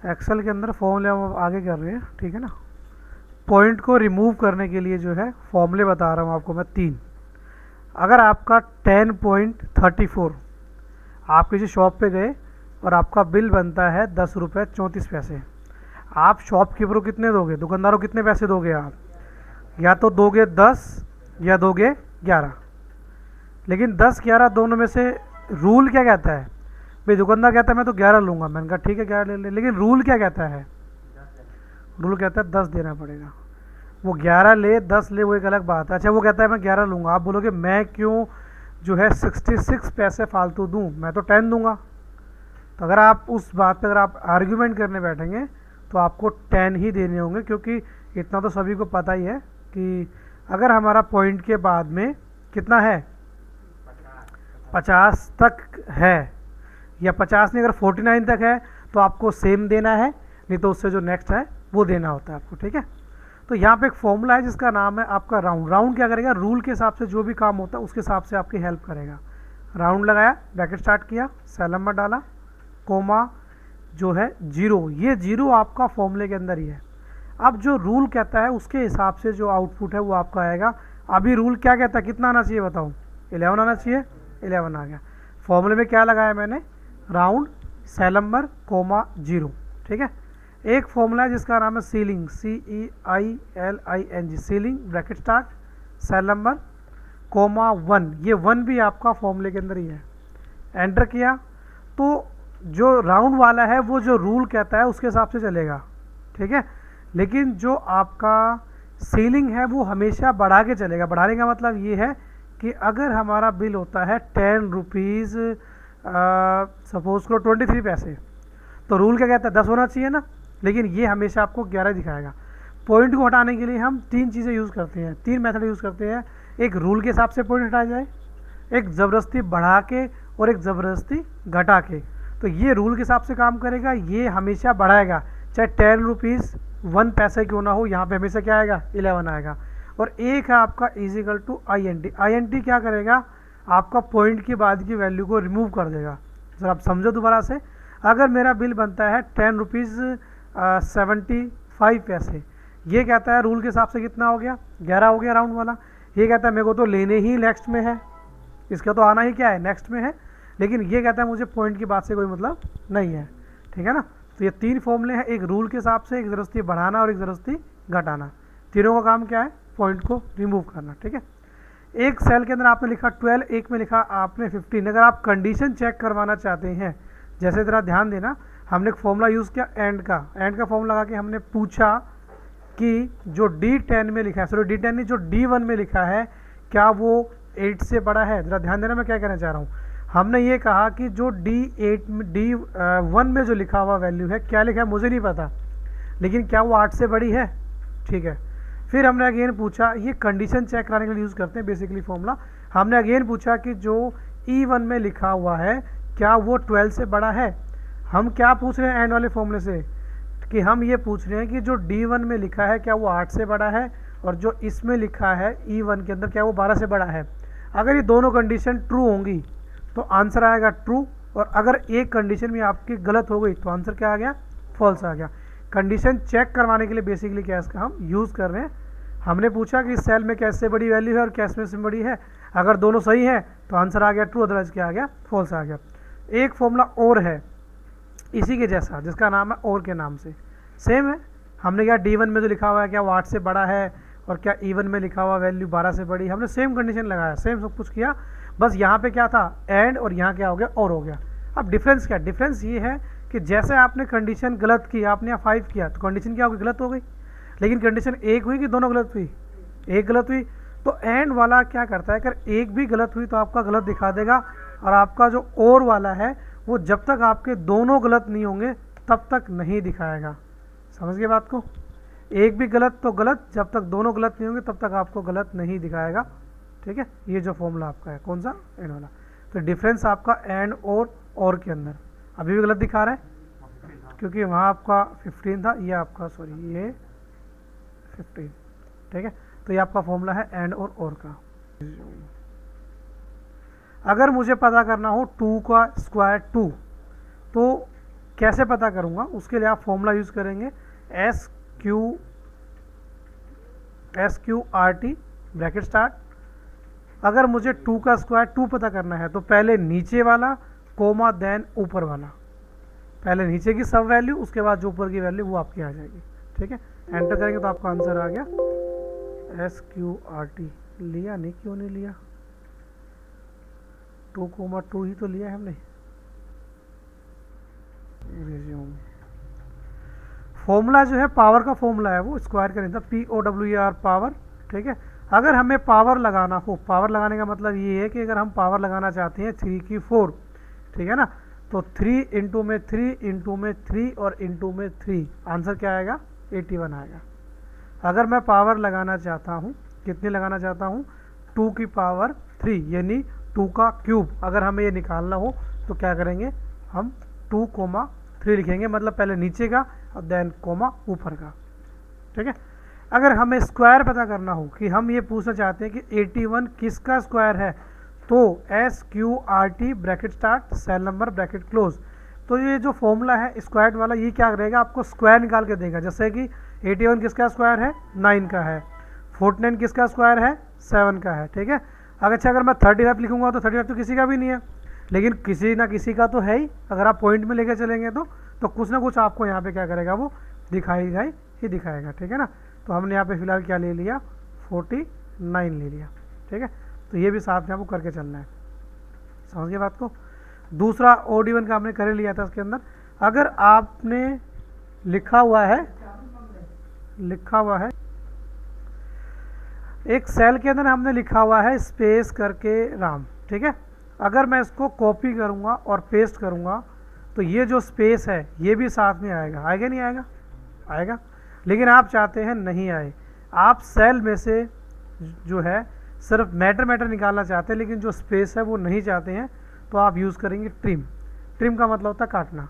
Excel के अंदर फॉर्मूले हम आगे कर रहे हैं, ठीक है ना। पॉइंट को रिमूव करने के लिए जो है फॉर्मूले बता रहा हूँ आपको मैं 3। अगर आपका 10.34 आप किसी शॉप पे गए और आपका बिल बनता है 10 रुपये 34 पैसे, आप शॉपकीपर को कितने दोगे, दुकानदार को कितने पैसे दोगे आप? या तो दोगे 10 या दोगे 11। लेकिन 10-11 दोनों में से रूल क्या कहता है? भाई दुकानदार कहता है मैं तो 11 लूँगा, मैंने कहा ठीक है 11 ले ले, लेकिन रूल क्या कहता है? रूल कहता है 10 देना पड़ेगा। वो 11 ले 10 ले वो एक अलग बात है। अच्छा वो कहता है मैं 11 लूँगा, आप बोलोगे मैं क्यों जो है 66 पैसे फालतू दूँ, मैं तो 10 दूंगा। तो अगर आप उस बात पर अगर आप आर्ग्यूमेंट करने बैठेंगे तो आपको 10 ही देने होंगे, क्योंकि इतना तो सभी को पता ही है कि अगर हमारा पॉइंट के बाद में कितना है 50 तक है, या 50 नहीं अगर 49 तक है तो आपको सेम देना है, नहीं तो उससे जो नेक्स्ट है वो देना होता है आपको, ठीक है। तो यहाँ पे एक फॉर्मूला है जिसका नाम है आपका राउंड। राउंड क्या करेगा? रूल के हिसाब से जो भी काम होता है उसके हिसाब से आपकी हेल्प करेगा। राउंड लगाया, ब्रैकेट स्टार्ट किया, सेल नंबर डाला, कोमा जो है 0, ये 0 आपका फॉर्मूले के अंदर ही है। अब जो रूल कहता है उसके हिसाब से जो आउटपुट है वो आपका आएगा। अभी रूल क्या कहता है, कितना आना चाहिए बताओ? 11 आना चाहिए, 11 आ गया। फॉर्मूले में क्या लगाया मैंने? राउंड, सेल नंबर, कोमा 0, ठीक है। एक फॉर्मूला है जिसका नाम है ceiling, CEILING, ceiling, bracket start, cell number, comma 1, ये 1 भी आपका फॉर्मूले के अंदर ही है। एंटर किया तो जो राउंड वाला है वो जो रूल कहता है उसके हिसाब से चलेगा, ठीक है। लेकिन जो आपका सीलिंग है वो हमेशा बढ़ा के चलेगा। बढ़ाने का मतलब ये है कि अगर हमारा बिल होता है 10 रुपीज़ सपोज करो 23 पैसे, तो रूल क्या कहता है 10 होना चाहिए ना, लेकिन ये हमेशा आपको 11 दिखाएगा। पॉइंट को हटाने के लिए हम 3 चीज़ें यूज़ करते हैं, 3 मेथड यूज़ करते हैं। एक रूल के हिसाब से पॉइंट हटाया जाए, एक ज़बरदस्ती बढ़ा के, और एक ज़बरदस्ती घटा के। तो ये रूल के हिसाब से काम करेगा, ये हमेशा बढ़ाएगा, चाहे 10 रुपीज़ 1 पैसे क्यों ना हो, यहाँ पे हमेशा क्या आएगा? 11 आएगा। और एक है आपका इजिकल टू INT। INT क्या करेगा? आपका पॉइंट के बाद की वैल्यू को रिमूव कर देगा। जरा आप समझो दोबारा से। अगर मेरा बिल बनता है 10 रुपीज़ 75 पैसे, ये कहता है रूल के हिसाब से कितना हो गया? 11 हो गया राउंड वाला। ये कहता है मेरे को तो लेने ही नेक्स्ट में है, इसका तो आना ही क्या है? नेक्स्ट में है। लेकिन ये कहता है मुझे पॉइंट की बात से कोई मतलब नहीं है, ठीक है ना। तो ये 3 फॉर्मूले हैं, एक रूल के हिसाब से, एक ज़बरदस्ती बढ़ाना और एक ज़बरदस्ती घटाना। तीनों का काम क्या है? पॉइंट को रिमूव करना, ठीक है। एक सेल के अंदर आपने लिखा 12, एक में लिखा आपने 15। अगर आप कंडीशन चेक करवाना चाहते हैं, जैसे ज़रा ध्यान देना, हमने एक फॉर्मूला यूज़ किया एंड का फॉर्मूला लगा के हमने पूछा कि जो D10 में लिखा है, सॉरी D10 नहीं, जो D1 में लिखा है क्या वो 8 से बड़ा है? ज़रा ध्यान देना मैं क्या कहना चाह रहा हूँ। हमने ये कहा कि जो D1 में जो लिखा हुआ वैल्यू है, क्या लिखा है मुझे नहीं पता, लेकिन क्या वो 8 से बड़ी है? ठीक है। फिर हमने अगेन पूछा, ये कंडीशन चेक कराने के लिए यूज़ करते हैं बेसिकली फॉर्मूला। हमने अगेन पूछा कि जो E1 में लिखा हुआ है क्या वो 12 से बड़ा है? हम क्या पूछ रहे हैं एंड वाले फॉर्मूले से, कि हम ये पूछ रहे हैं कि जो D1 में लिखा है क्या वो 8 से बड़ा है, और जो इसमें लिखा है E1 के अंदर क्या वो 12 से बड़ा है। अगर ये दोनों कंडीशन ट्रू होंगी तो आंसर आएगा ट्रू, और अगर एक कंडीशन भी आपकी गलत हो गई तो आंसर क्या आ गया? फॉल्स आ गया। कंडीशन चेक करवाने के लिए बेसिकली क्या इसका हम यूज़ कर रहे हैं। हमने पूछा कि सेल में कैसे बड़ी वैल्यू है और कैसे में बड़ी है, अगर दोनों सही है तो आंसर आ गया ट्रू, अदरवाइज क्या आ गया? फॉल्स आ गया। एक फॉर्मूला और है इसी के जैसा, जिसका नाम है और के नाम से, सेम है। हमने क्या D1 में जो लिखा हुआ है क्या वो 8 से बड़ा है, और क्या E1 में लिखा हुआ वैल्यू 12 से बड़ी। हमने सेम कंडीशन लगाया, सेम सब कुछ किया, बस यहाँ पे क्या था? एंड, और यहाँ क्या हो गया? और हो गया। अब डिफरेंस क्या? डिफरेंस ये है कि जैसे आपने कंडीशन गलत की, आपने यहाँ 5 किया तो कंडीशन क्या हो गई? गलत हो गई। लेकिन कंडीशन एक हुई कि दोनों गलत हुई? एक गलत हुई। तो एंड वाला क्या करता है, अगर एक भी गलत हुई तो आपका गलत दिखा देगा, और आपका जो और वाला है वो जब तक आपके दोनों गलत नहीं होंगे तब तक नहीं दिखाएगा। समझ गए बात को? एक भी गलत तो गलत, जब तक दोनों गलत नहीं होंगे तब तक आपको गलत नहीं दिखाएगा, ठीक है। ये जो फॉर्मूला आपका है कौन सा? एंड वाला। तो डिफरेंस आपका एंड और के अंदर अभी भी गलत दिखा रहा है, क्योंकि वहाँ आपका 15 था, ये आपका सॉरी ये 15, ठीक है। तो ये आपका फॉर्मूला है एंड और का। अगर मुझे पता करना हो 2 का स्क्वायर 2, तो कैसे पता करूँगा, उसके लिए आप फॉर्मूला यूज़ करेंगे SQRT ब्रैकेट स्टार्ट। अगर मुझे 2 का स्क्वायर 2 पता करना है तो पहले नीचे वाला कोमा देन ऊपर वाला, पहले नीचे की सब वैल्यू, उसके बाद जो ऊपर की वैल्यू वो आपकी आ जाएगी। ठीक है, एंटर करेंगे तो आपका आंसर आ गया SQRT। लिया नहीं, क्यों नहीं लिया, 2,2 ही तो लिया है हमने। रिज्यूम फॉर्मूला जो है पावर का फॉर्मूला है, वो स्क्वायर का नहीं था, POWER पावर। ठीक है, अगर हमें पावर लगाना हो, पावर लगाने का मतलब ये है कि अगर हम पावर लगाना चाहते हैं 3 की 4, ठीक है ना, तो 3 इंटू में 3 इंटू में 3 और इंटू में 3, आंसर क्या आएगा 81 आएगा। अगर मैं पावर लगाना चाहता हूँ, कितनी लगाना चाहता हूँ 2 की पावर 3 यानी 2 का क्यूब, अगर हमें ये निकालना हो तो क्या करेंगे हम 2,3 लिखेंगे, मतलब पहले नीचे का और देन कोमा ऊपर का। ठीक है, अगर हमें स्क्वायर पता करना हो कि हम ये पूछना चाहते हैं कि 81 किसका स्क्वायर है, तो SQRT bracket start cell number bracket close. तो ये जो फॉर्मूला है स्क्वायर वाला, ये क्या करेगा आपको स्क्वायर निकाल के देगा। जैसे कि 81 किसका स्क्वायर है 9 का है, 49 किसका स्क्वायर है 7 का है। ठीक है, अगर मैं 35 लिखूंगा तो 35 तो किसी का भी नहीं है, लेकिन किसी ना किसी का तो है ही। अगर आप पॉइंट में लेके चलेंगे तो कुछ ना कुछ आपको यहाँ पे क्या करेगा, वो दिखाएगा ही दिखाएगा। ठीक है ना, तो हमने यहाँ पे फिलहाल क्या ले लिया 49 ले लिया। ठीक है, तो ये भी साथ में आपको करके चलना है, समझ गए बात को। दूसरा OD1 का हमने कर लिया था, उसके अंदर अगर आपने लिखा हुआ है एक सेल के अंदर हमने लिखा हुआ है स्पेस करके राम। ठीक है, अगर मैं इसको कॉपी करूँगा और पेस्ट करूँगा तो ये जो स्पेस है ये भी साथ में आएगा, आएगा नहीं आएगा, आएगा। लेकिन आप चाहते हैं नहीं आए, आप सेल में से जो है सिर्फ मैटर निकालना चाहते हैं, लेकिन जो स्पेस है वो नहीं चाहते हैं, तो आप यूज़ करेंगे ट्रिम। ट्रिम का मतलब होता है काटना।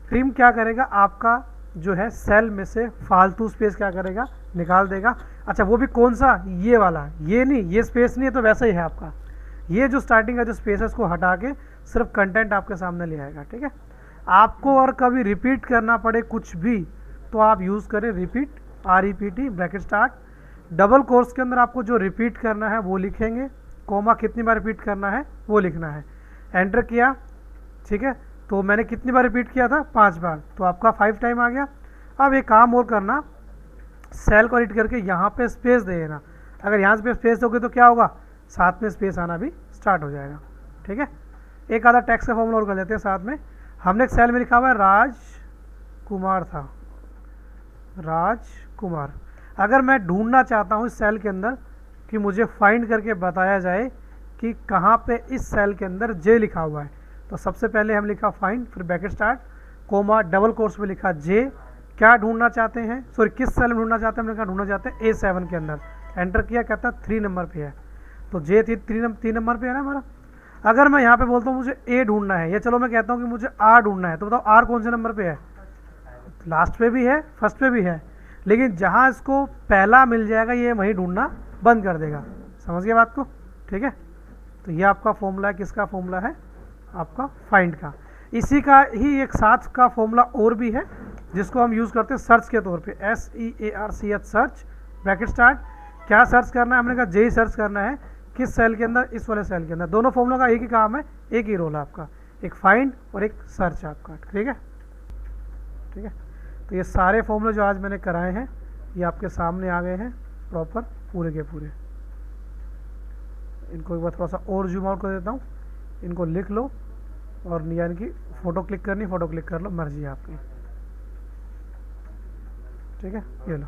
ट्रिम क्या करेगा, आपका जो है सेल में से फालतू स्पेस क्या करेगा, निकाल देगा। अच्छा, वो भी कौन सा, ये वाला, ये नहीं, ये स्पेस नहीं है तो वैसा ही है आपका, ये जो स्टार्टिंग का जो स्पेस है उसको हटा के सिर्फ कंटेंट आपके सामने ले आएगा। ठीक है, आपको और कभी रिपीट करना पड़े कुछ भी तो आप यूज़ करें repeat, REPT bracket start. Double course के अंदर आपको जो रिपीट करना है वो लिखेंगे, कोमा कितनी बार रिपीट करना है वो लिखना है। एंटर किया, ठीक है, तो मैंने कितनी बार रिपीट किया था 5 बार, तो आपका 5 टाइम आ गया। अब एक काम और करना, सेल को एडिट करके यहाँ पे स्पेस दे देना। अगर यहाँ पे स्पेस दोगे तो क्या होगा, साथ में स्पेस आना भी स्टार्ट हो जाएगा। ठीक है, एक आधा टेक्स्ट का फॉर्मूला और कर लेते हैं साथ में। हमने एक सेल में लिखा हुआ है राजकुमार था, राजकुमार। अगर मैं ढूंढना चाहता हूँ इस सेल के अंदर कि मुझे फाइंड करके बताया जाए कि कहाँ पे इस सेल के अंदर जे लिखा हुआ है, तो सबसे पहले हम लिखा फाइंड, फिर bracket start, comma double quotes में लिखा जे। क्या ढूंढना चाहते हैं, सॉरी किस सेल में ढूंढना चाहते हैं, हमने कहा ढूंढना चाहते हैं A7 के अंदर। एंटर किया, कहता है 3 नंबर पे है, तो जे 3 नंबर पे है ना हमारा। अगर मैं यहाँ पे बोलता हूँ मुझे A ढूंढना है, या चलो मैं कहता हूँ कि मुझे R ढूंढना है, तो बताओ R कौन से नंबर पे है, लास्ट पे भी है फर्स्ट पे भी है, लेकिन जहाँ इसको पहला मिल जाएगा ये वहीं ढूंढना बंद कर देगा। समझ गए बात को। ठीक है, तो ये आपका फॉर्मूला है, किसका फॉर्मूला है, आपका फाइंड का। इसी का ही एक साथ का फॉर्मूला और भी है जिसको हम यूज़ करते हैं सर्च के तौर पे, SEARCH सर्च ब्रैकेट स्टार्ट। क्या सर्च करना है, हमने कहा जे सर्च करना है, किस सेल के अंदर, इस वाले सेल के अंदर। दोनों फॉर्मूला का एक ही काम है, एक ही रोल है आपका, एक फाइंड और एक सर्च आपका। ठीक है, ठीक है, तो ये सारे फॉर्मूले जो आज मैंने कराए हैं ये आपके सामने आ गए हैं प्रॉपर, पूरे के पूरे। इनको एक बार थोड़ा सा और जूम आउट कर देता हूँ, इनको लिख लो, और यानी कि फ़ोटो क्लिक करनी फ़ोटो क्लिक कर लो, मर्जी है आपकी। ठीक है, ये लो।